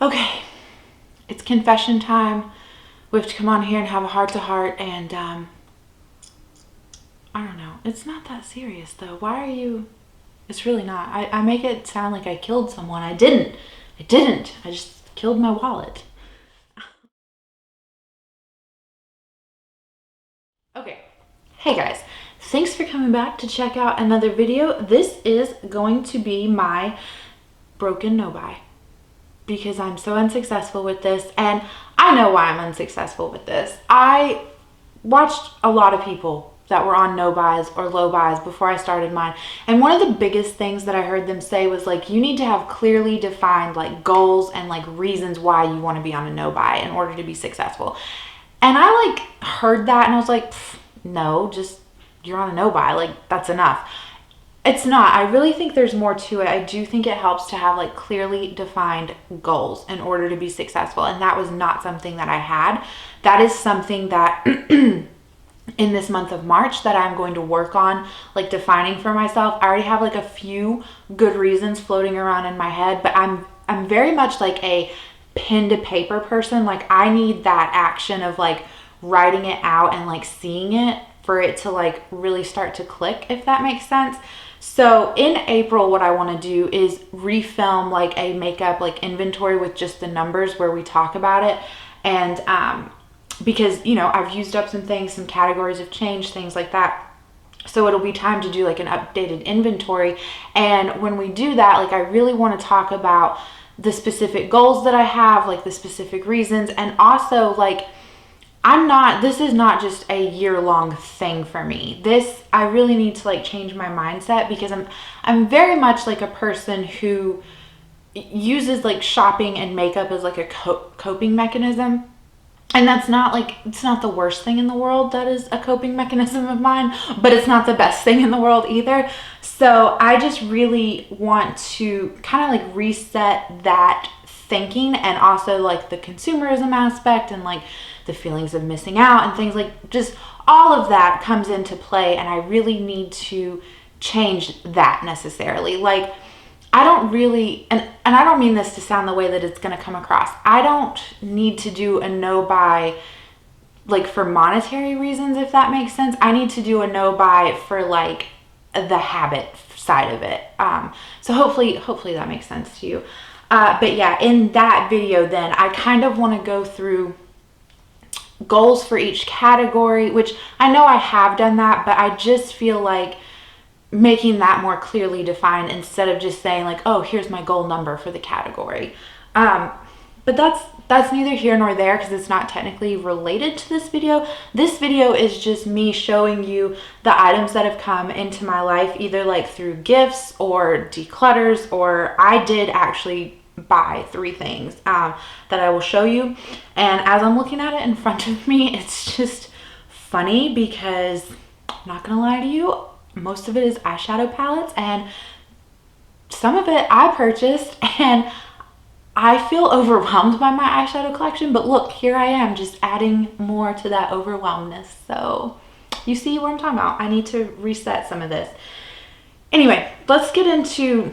Okay, it's confession time. We have to come on here and have a heart-to-heart, and I don't know. It's not that serious, though. Why are you... It's really not. I make it sound like I killed someone. I didn't. I just killed my wallet. Okay. Hey, guys. Thanks for coming back to check out another video. This is going to be my broken no-buy, because I'm so unsuccessful with this, and I know why I'm unsuccessful with this. I watched a lot of people that were on no buys or low buys before I started mine, and one of the biggest things that I heard them say was like, you need to have clearly defined like goals and like reasons why you want to be on a no buy in order to be successful. And I like heard that and I was like, no, just you're on a no buy, like that's enough. It's not. I really think there's more to it. I do think it helps to have like clearly defined goals in order to be successful. And that was not something that I had. That is something that in this month of March that I'm going to work on, like defining for myself. I already have like a few good reasons floating around in my head, but I'm very much like a pen to paper person. Like I need that action of like writing it out and like seeing it for it to like really start to click, if that makes sense. So in April, what I want to do is refilm like a makeup like inventory with just the numbers where we talk about it. And because, you know, I've used up some things, some categories have changed, things like that. So it'll be time to do like an updated inventory. And when we do that, like I really want to talk about the specific goals that I have, like the specific reasons, and also like this is not just a year-long thing for me. I really need to like change my mindset, because I'm very much like a person who uses like shopping and makeup as like a coping mechanism. And that's not like, it's not the worst thing in the world that is a coping mechanism of mine, but it's not the best thing in the world either. So I just really want to kind of like reset that thinking, and also like the consumerism aspect and like the feelings of missing out and things like, just all of that comes into play. And I really need to change that necessarily. Like I don't really, and I don't mean this to sound the way that it's going to come across. I don't need to do a no buy like for monetary reasons, if that makes sense. I need to do a no buy for like the habit side of it. So hopefully that makes sense to you. But yeah, in that video then I kind of want to go through goals for each category, which I know I have done that, but I just feel like making that more clearly defined instead of just saying like, oh, here's my goal number for the category. But that's neither here nor there, because it's not technically related to this video. This video is just me showing you the items that have come into my life, either like through gifts or declutters, or I did actually buy 3 things that I will show you. And as I'm looking at it in front of me, it's just funny because I'm not gonna lie to you, most of it is eyeshadow palettes, and some of it I purchased, and I feel overwhelmed by my eyeshadow collection. But look, here I am just adding more to that overwhelmness. So you see what I'm talking about. I need to reset some of this. Anyway, let's get into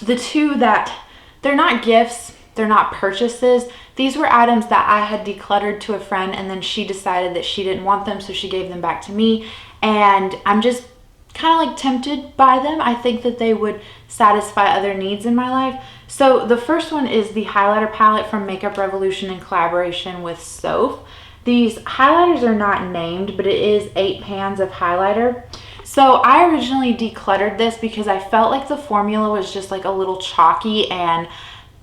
the 2 that they're not gifts, they're not purchases. These were items that I had decluttered to a friend, and then she decided that she didn't want them, so she gave them back to me. And I'm just kind of like tempted by them. I think that they would satisfy other needs in my life. So the first one is the highlighter palette from Makeup Revolution in collaboration with Soph. These highlighters are not named, but it is 8 pans of highlighter. So I originally decluttered this because I felt like the formula was just like a little chalky, and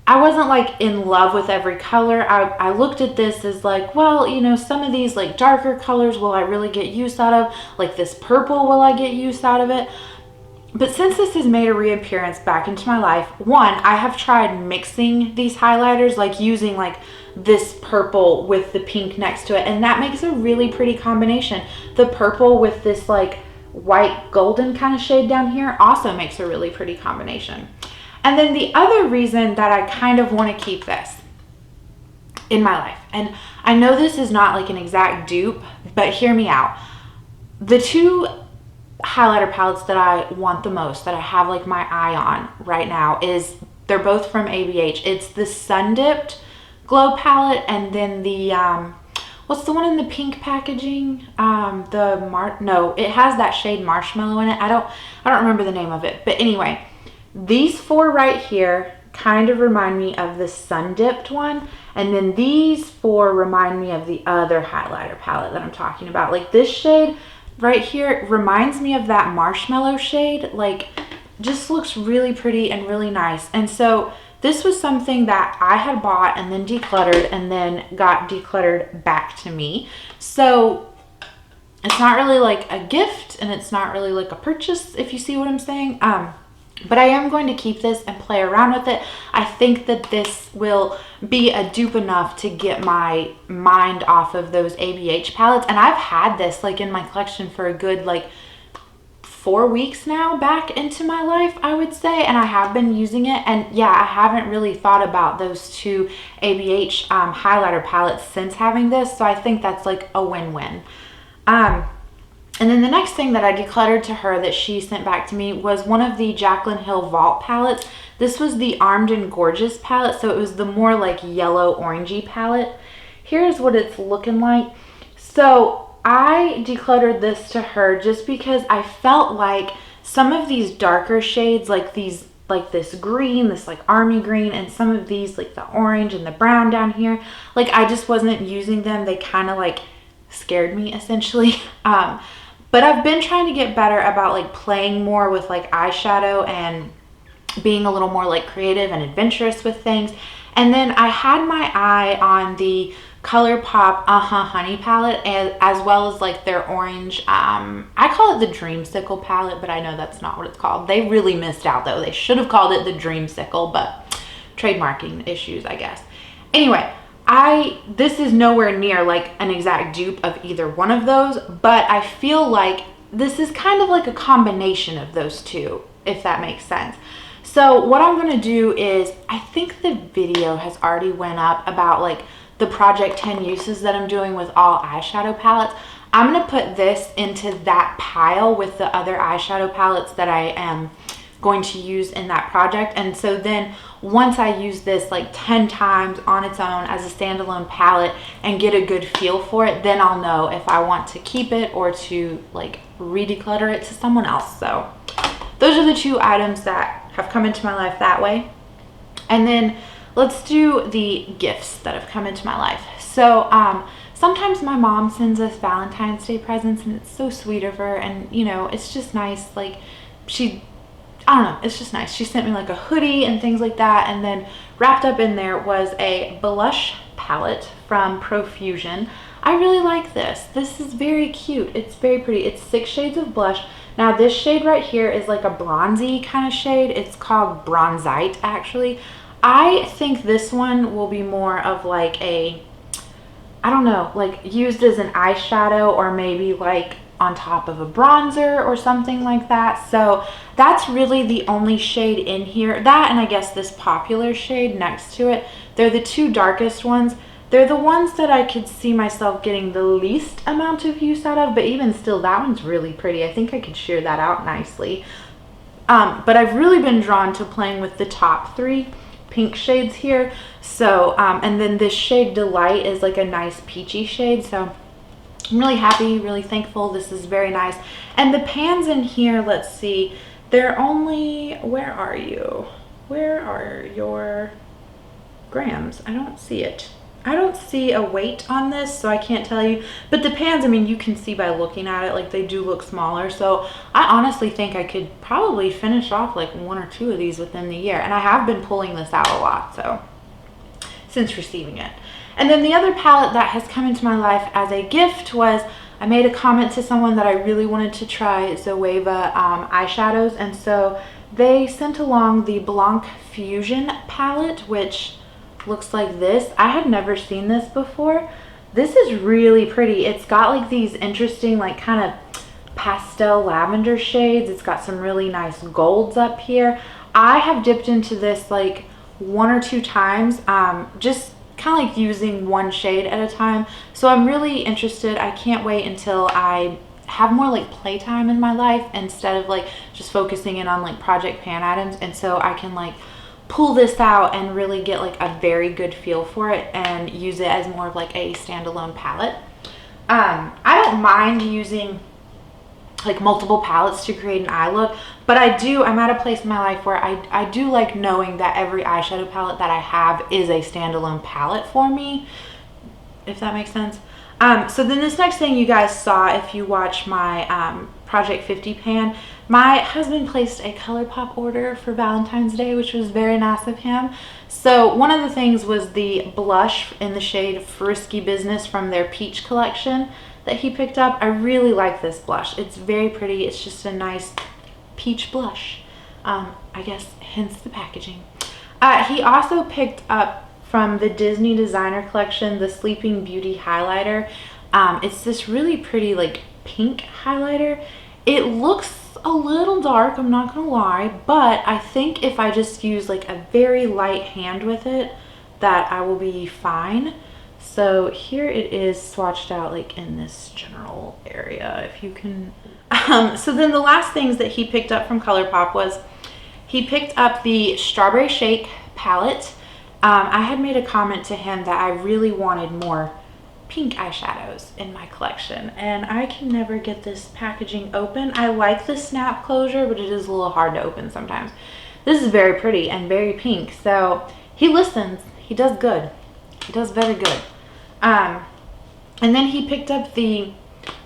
I wasn't like in love with every color. I looked at this as like, well, you know, some of these like darker colors, will I really get use out of? Like this purple, will I get use out of it? But since this has made a reappearance back into my life, one, I have tried mixing these highlighters, like using like this purple with the pink next to it, and that makes a really pretty combination. The purple with this like white golden kind of shade down here also makes a really pretty combination. And then the other reason that I kind of want to keep this in my life, and I know this is not like an exact dupe, but hear me out. The 2 highlighter palettes that I want the most, that I have like my eye on right now, is They're both from ABH. It's the Sun Dipped Glow palette, and then the what's the one in the pink packaging? No, it has that shade Marshmallow in it. I don't remember the name of it. But anyway, these four right here kind of remind me of the Sun Dipped one. And then these four remind me of the other highlighter palette that I'm talking about. Like this shade right here reminds me of that Marshmallow shade. Like, just looks really pretty and really nice. And so this was something that I had bought and then decluttered and then got decluttered back to me. So it's not really like a gift and it's not really like a purchase, if you see what I'm saying. But I am going to keep this and play around with it. I think that this will be a dupe enough to get my mind off of those ABH palettes. And I've had this like in my collection for a good like 4 weeks now back into my life, I would say, and I have been using it. And yeah, I haven't really thought about those two ABH highlighter palettes since having this, so I think that's like a win-win. And then the next thing that I decluttered to her that she sent back to me was one of the Jaclyn Hill Vault palettes. This was the Armed and Gorgeous palette, so it was the more like yellow orangey palette. Here's what it's looking like. So I decluttered this to her just because I felt like some of these darker shades, like these, like this green, this like army green, and some of these like the orange and the brown down here, like I just wasn't using them. They kind of like scared me essentially. But I've been trying to get better about like playing more with like eyeshadow and being a little more like creative and adventurous with things. And then I had my eye on the ColourPop Honey palette, as well as like their orange, I call it the Dreamsicle palette, but I know that's not what it's called. They really missed out though. They should have called it the Dreamsicle, but trademarking issues, I guess. Anyway, this is nowhere near like an exact dupe of either one of those, but I feel like this is kind of like a combination of those two, if that makes sense. So what I'm going to do is, I think the video has already went up about like the Project 10 uses that I'm doing with all eyeshadow palettes. I'm going to put this into that pile with the other eyeshadow palettes that I am going to use in that project. And so then once I use this like 10 times on its own as a standalone palette and get a good feel for it, then I'll know if I want to keep it or to like re-declutter it to someone else. So those are the two items that have come into my life that way. And then let's do the gifts that have come into my life. So sometimes my mom sends us Valentine's Day presents, and it's so sweet of her, and you know, it's just nice. Like I don't know, it's just nice. She sent me like a hoodie and things like that, and then wrapped up in there was a blush palette from Profusion. I really like this. This is very cute. It's very pretty. It's 6 shades of blush. Now this shade right here is like a bronzy kind of shade. It's called Bronzite actually. I think this one will be more of like a, I don't know, like used as an eyeshadow or maybe like on top of a bronzer or something like that. So that's really the only shade in here. That, and I guess this Popular shade next to it, they're the two darkest ones. They're the ones that I could see myself getting the least amount of use out of, but even still, that one's really pretty. I think I could sheer that out nicely. But I've really been drawn to playing with the top 3 pink shades here. So, and then this shade Delight is like a nice peachy shade. So I'm really happy, really thankful. This is very nice. And the pans in here, let's see, they're only, where are you? Where are your grams? I don't see it. I don't see a weight on this, so I can't tell you. But the pans, I mean, you can see by looking at it, like they do look smaller. So I honestly think I could probably finish off like 1 or 2 of these within the year. And I have been pulling this out a lot, so since receiving it. And then the other palette that has come into my life as a gift was, I made a comment to someone that I really wanted to try Zoeva eyeshadows, and so they sent along the Blanc Fusion palette, which looks like this. I had never seen this before. This is really pretty. It's got like these interesting like kind of pastel lavender shades. It's got some really nice golds up here. I have dipped into this like 1 or 2 times, just kind of like using one shade at a time. So I'm really interested. I can't wait until I have more like playtime in my life instead of like just focusing in on like project pan items, and so I can like pull this out and really get like a very good feel for it and use it as more of like a standalone palette. I don't mind using like multiple palettes to create an eye look, but I'm at a place in my life where I do like knowing that every eyeshadow palette that I have is a standalone palette for me, if that makes sense. So then this next thing you guys saw, if you watch my Project 50 pan, my husband placed a ColourPop order for Valentine's Day, which was very nice of him. So one of the things was the blush in the shade Frisky Business from their Peach collection that he picked up. I really like this blush. It's very pretty. It's just a nice peach blush. I guess hence the packaging. He also picked up from the Disney Designer Collection the Sleeping Beauty highlighter. It's this really pretty like pink highlighter. It looks a little dark, I'm not gonna lie, but I think if I just use like a very light hand with it, that I will be fine. So here it is swatched out like in this general area, if you can. So then the last things that he picked up from ColourPop was he picked up the Strawberry Shake palette. I had made a comment to him that I really wanted more pink eyeshadows in my collection, and I can never get this packaging open. I like the snap closure, but it is a little hard to open sometimes. This is very pretty and very pink, so he listens. He does good. He does very good. And then he picked up the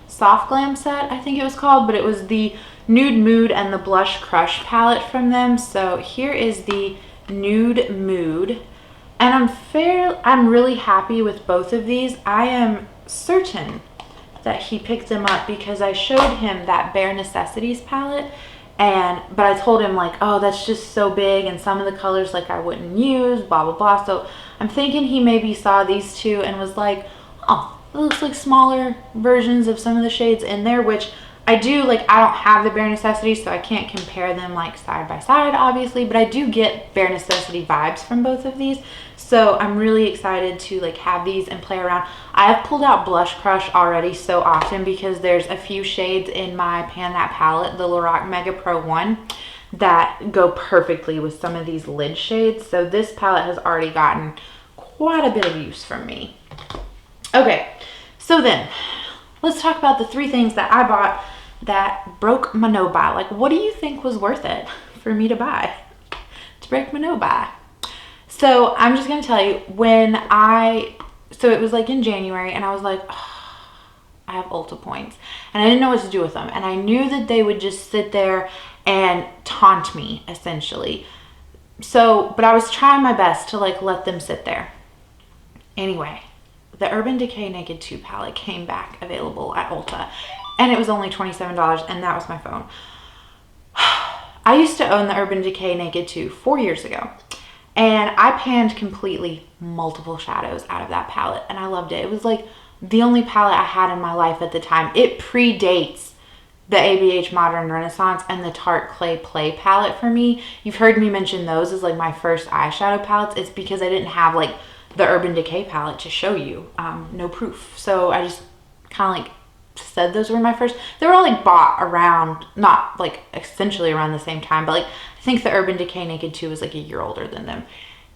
Soft Glam set, I think it was called, but it was the Nude Mood and the Blush Crush palette from them. So here is the Nude Mood. And I'm really happy with both of these. I am certain that he picked them up because I showed him that Bare Necessities palette, but I told him like, oh, that's just so big and some of the colors like I wouldn't use, blah, blah, blah. So I'm thinking he maybe saw these two and was like, oh, it looks like smaller versions of some of the shades in there, which I do. Like, I don't have the Bare Necessities, so I can't compare them like side by side, obviously, but I do get Bare Necessity vibes from both of these. So I'm really excited to like have these and play around. I have pulled out Blush Crush already so often because there's a few shades in my Pan That palette, the Lorac Mega Pro 1, that go perfectly with some of these lid shades. So this palette has already gotten quite a bit of use from me. Okay, so then let's talk about the 3 things that I bought that broke my no buy. Like, what do you think was worth it for me to buy, to break my no buy? So I'm just gonna tell you, so it was like in January, and I was like, oh, I have Ulta points, and I didn't know what to do with them, and I knew that they would just sit there and taunt me essentially. So, but I was trying my best to like let them sit there. Anyway, the Urban Decay Naked 2 palette came back available at Ulta, and it was only $27, and that was my phone. I used to own the Urban Decay Naked 2 4 years ago, and I panned completely multiple shadows out of that palette, and I loved it. It was like the only palette I had in my life at the time. It predates the ABH Modern Renaissance and the Tarte Clay Play palette for me. You've heard me mention those as like my first eyeshadow palettes. It's because I didn't have like the Urban Decay palette to show you, no proof. So I just kind of like said those were my first. They were all like bought around, not like essentially around the same time, but like I think the Urban Decay Naked 2 was like a year older than them.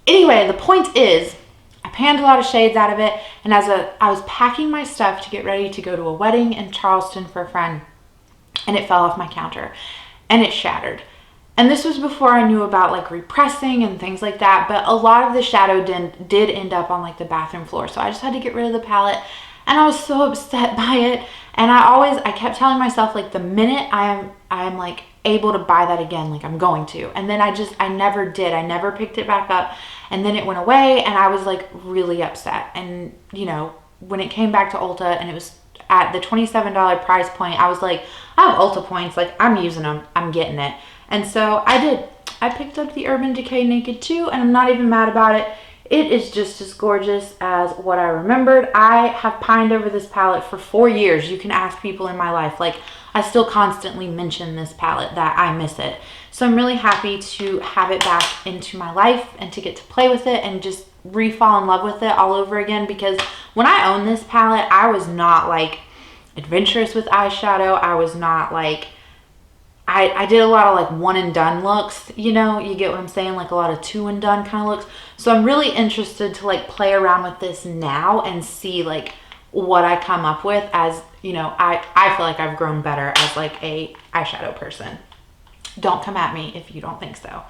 Anyway, the point is I panned a lot of shades out of it, and I was packing my stuff to get ready to go to a wedding in Charleston for a friend, and it fell off my counter and it shattered. And this was before I knew about like repressing and things like that, but a lot of the shadow did end up on like the bathroom floor. So I just had to get rid of the palette, and I was so upset by it. And I kept telling myself like the minute I am like able to buy that again, like I'm going to. And then I never did. I never picked it back up, and then it went away, and I was like really upset. And you know, when it came back to Ulta and it was at the $27 price point, I was like, I have Ulta points, like I'm using them, I'm getting it. And so I did. I picked up the Urban Decay Naked 2, and I'm not even mad about it. It is just as gorgeous as what I remembered. I have pined over this palette for 4 years. You can ask people in my life. Like, I still constantly mention this palette, that I miss it. So I'm really happy to have it back into my life and to get to play with it and just re-fall in love with it all over again. Because when I owned this palette, I was not like adventurous with eyeshadow. I was not like I did a lot of like one and done looks, you know, you get what I'm saying? Like a lot of two and done kind of looks. So I'm really interested to like play around with this now and see like what I come up with as, you know, I feel like I've grown better as like a eyeshadow person. Don't come at me if you don't think so.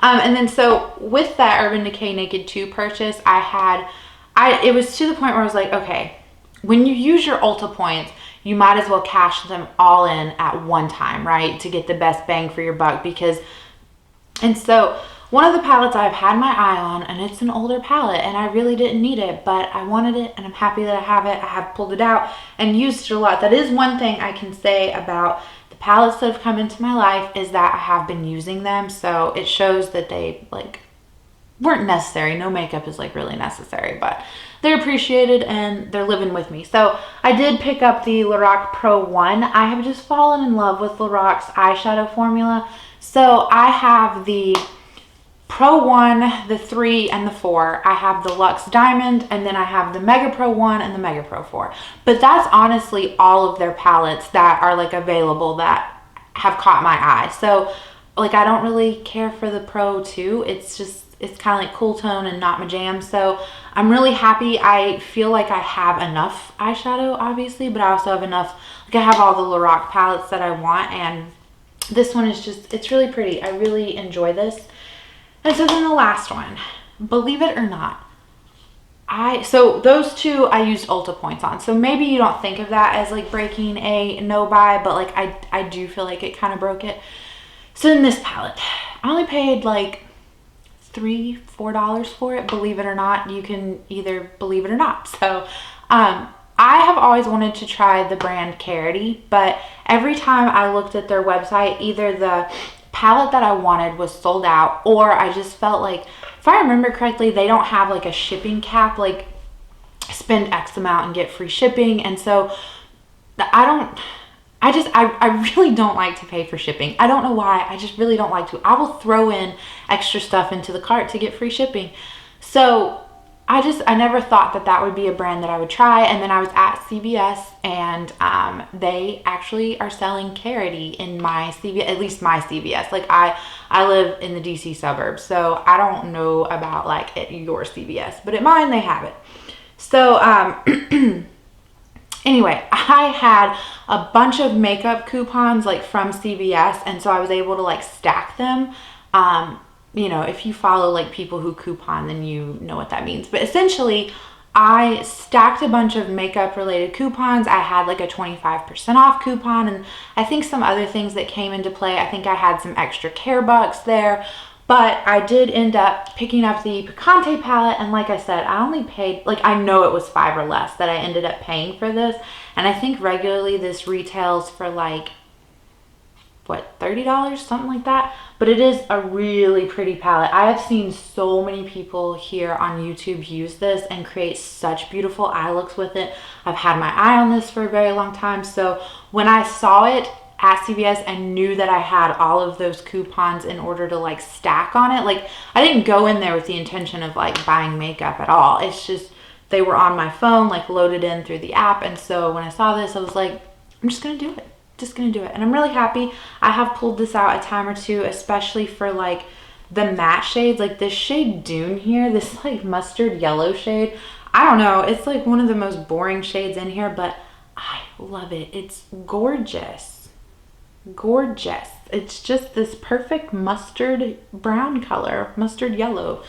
And then so with that Urban Decay Naked 2 purchase, it was to the point where I was like, okay, when you use your Ulta points, you might as well cash them all in at one time, right? To get the best bang for your buck and so one of the palettes I've had my eye on, and it's an older palette, and I really didn't need it, but I wanted it, and I'm happy that I have it. I have pulled it out and used it a lot. That is one thing I can say about the palettes that have come into my life, is that I have been using them. So it shows that they like weren't necessary. No makeup is like really necessary, but they're appreciated and they're living with me. So I did pick up the Lorac Pro 1. I have just fallen in love with Lorac's eyeshadow formula. So I have the Pro 1, the 3, and the 4. I have the Luxe Diamond, and then I have the Mega Pro 1 and the Mega Pro 4. But that's honestly all of their palettes that are like available that have caught my eye. So like I don't really care for the Pro 2. It's kind of like cool tone and not my jam. So I'm really happy. I feel like I have enough eyeshadow, obviously, but I also have enough, like I have all the Lorac palettes that I want, and this one is just, it's really pretty. I really enjoy this. And so then the last one, believe it or not, so those two I used Ulta points on. So maybe you don't think of that as like breaking a no buy, but like I do feel like it kind of broke it. So in this palette, I only paid like $3-4 for it. Believe it or not. You can either believe it or not. So I have always wanted to try the brand Carity, but every time I looked at their website, either the palette that I wanted was sold out, or I just felt like, if I remember correctly, they don't have like a shipping cap, like spend X amount and get free shipping. And so I really don't like to pay for shipping. I don't know why. I just really don't like to. I will throw in extra stuff into the cart to get free shipping. So I never thought that that would be a brand that I would try. And then I was at CVS, and they actually are selling Carity in my CVS, at least my CVS. Like I live in the DC suburbs, so I don't know about like at your CVS, but at mine they have it. So anyway, I had a bunch of makeup coupons like from CVS, and so I was able to like stack them. You know, if you follow like people who coupon, then you know what that means. But essentially, I stacked a bunch of makeup related coupons. I had like a 25% off coupon, and I think some other things that came into play. I think I had some extra care bucks there. But I did end up picking up the Picante palette, and like I said, I only paid, like I know it was $5 or less that I ended up paying for this. And I think regularly this retails for like, what, $30, something like that. But it is a really pretty palette. I have seen so many people here on YouTube use this and create such beautiful eye looks with it. I've had my eye on this for a very long time. So when I saw it at CVS and knew that I had all of those coupons in order to like stack on it, like I didn't go in there with the intention of like buying makeup at all. It's just they were on my phone, like loaded in through the app. And so when I saw this, I was like, I'm just gonna do it. Just gonna do it. And I'm really happy. I have pulled this out a time or two, especially for like the matte shades, like this shade Dune here, this like mustard yellow shade. I don't know, it's like one of the most boring shades in here, but I love it. It's gorgeous. Gorgeous. It's just this perfect mustard brown color, mustard yellow.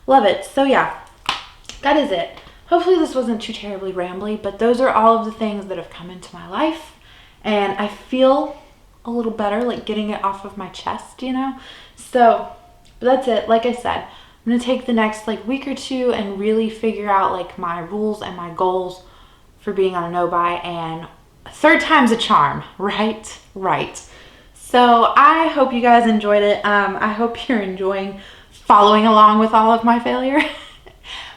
Love it. So yeah, that is it. Hopefully this wasn't too terribly rambly, but those are all of the things that have come into my life. And I feel a little better, like getting it off of my chest, you know? So that's it. Like I said, I'm gonna take the next like week or two and really figure out like my rules and my goals for being on a no buy, and third time's a charm, right? Right. So I hope you guys enjoyed it. I hope you're enjoying following along with all of my failure.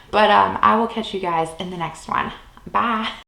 But I will catch you guys in the next one. Bye.